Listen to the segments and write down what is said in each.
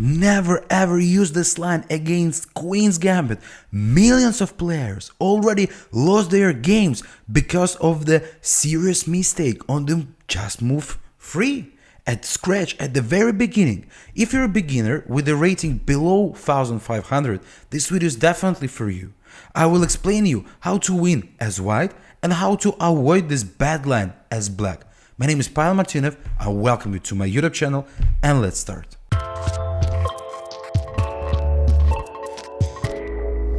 Never ever use this line against Queen's Gambit. Millions of players already lost their games because of the serious mistake on the just move free at scratch at the very beginning. If you're a beginner with a rating below 1500, this video is definitely for you. I will explain you how to win as white and how to avoid this bad line as black. My name is PavelChess. I welcome you to my YouTube channel and let's start.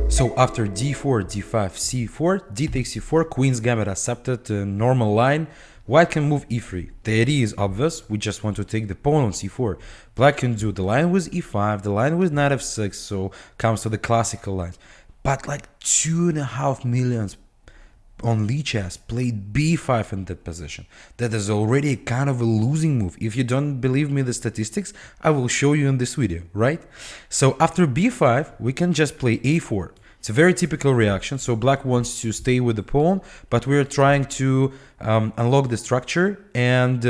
So after d4, d5, c4, d takes c4, Queen's Gambit accepted the normal line. White can move e3. The idea is obvious, we just want to take the pawn on c4. Black can do the line with e5, the line with knight f6, so comes to the classical lines. But like 2.5 million on chess played b5 in that position. That is already kind of a losing move. If you don't believe me the statistics, I will show you in this video, right? So after b5, we can just play a4. It's a very typical reaction. So black wants to stay with the pawn, but we're trying to unlock the structure and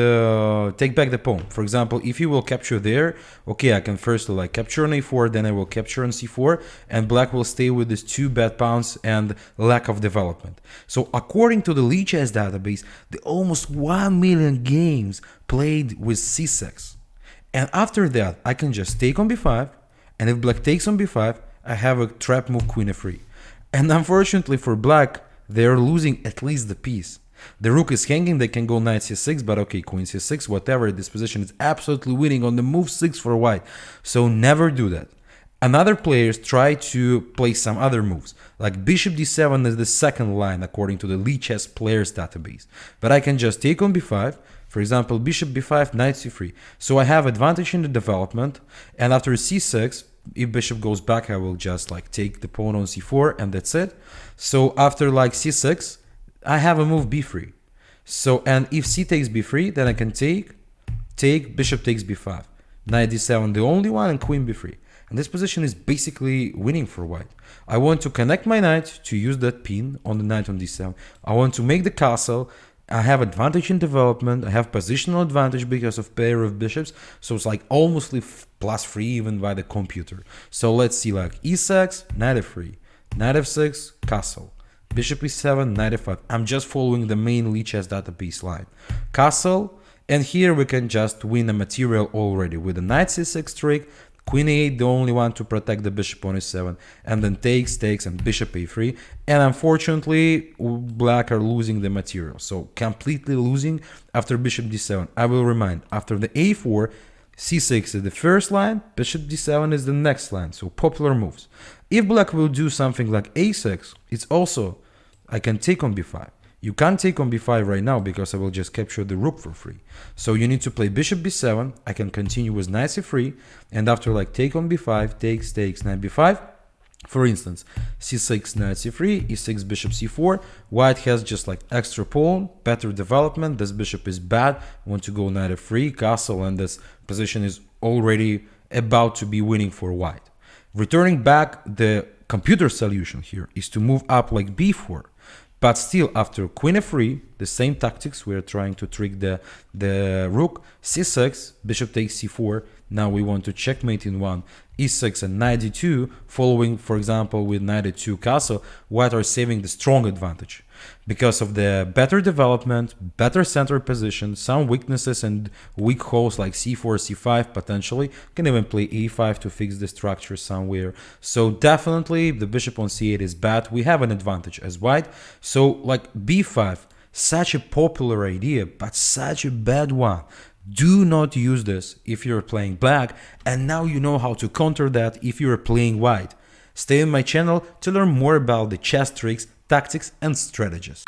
take back the pawn. For example, if you will capture there, okay, I can first capture on a4, then I will capture on c4, and black will stay with these two bad pawns and lack of development. So according to the chess database, the almost 1 million games played with c6. And after that, I can just take on b5, and if black takes on b5, I have a trap move queen f3. And unfortunately for black, they're losing at least the piece. The rook is hanging, they can go knight c6, but okay, queen c6, whatever, this position is absolutely winning on the move 6 for white. So never do that. Another players try to play some other moves, like bishop d7 is the second line according to the chess players database. But I can just take on b5, for example, bishop b5, knight c3. So I have advantage in the development, and after c6, if bishop goes back, I will just take the pawn on c4 and that's it. So after c6, I have a move b3. So, and if c takes b3, then I can take, bishop takes b5, knight d7 the only one, and queen b3. And this position is basically winning for white. I want to connect my knight to use that pin on the knight on d7. I want to make the castle. I have advantage in development, I have positional advantage because of pair of bishops, so it's almost +3 even by the computer. So let's see e6, knight f3, knight f6, castle, bishop e7, knight f5. I'm just following the main chess database line. Castle, and here we can just win a material already with the knight c6 trick, queen a8 the only one to protect the bishop on e7, and then takes, and bishop a3. And unfortunately, black are losing the material, so completely losing after bishop d7. I will remind, after the a4, c6 is the first line, bishop d7 is the next line, so popular moves. If black will do something like a6, it's also, I can take on b5. You can't take on b5 right now because I will just capture the rook for free. So you need to play bishop b7. I can continue with knight c3, and after take on b5, takes, knight b5. For instance, c6, knight c3, e6, bishop c4. White has just extra pawn, better development. This bishop is bad. Want to go knight f3, castle, and this position is already about to be winning for white. Returning back, the computer solution here is to move up like b4. But still, after queen f3, the same tactics, we are trying to trick the rook, c6, bishop takes c4, now we want to checkmate in one, e6 and knight d2, following, for example, with knight d2 castle, white are saving the strong advantage. Because of the better development, better center position, some weaknesses and weak holes like c4, c5 potentially, can even play e5 to fix the structure somewhere. So definitely the bishop on c8 is bad, we have an advantage as white. So b5, such a popular idea, but such a bad one. Do not use this if you're playing black, and now you know how to counter that if you're playing white. Stay on my channel to learn more about the chess tricks, tactics and strategies.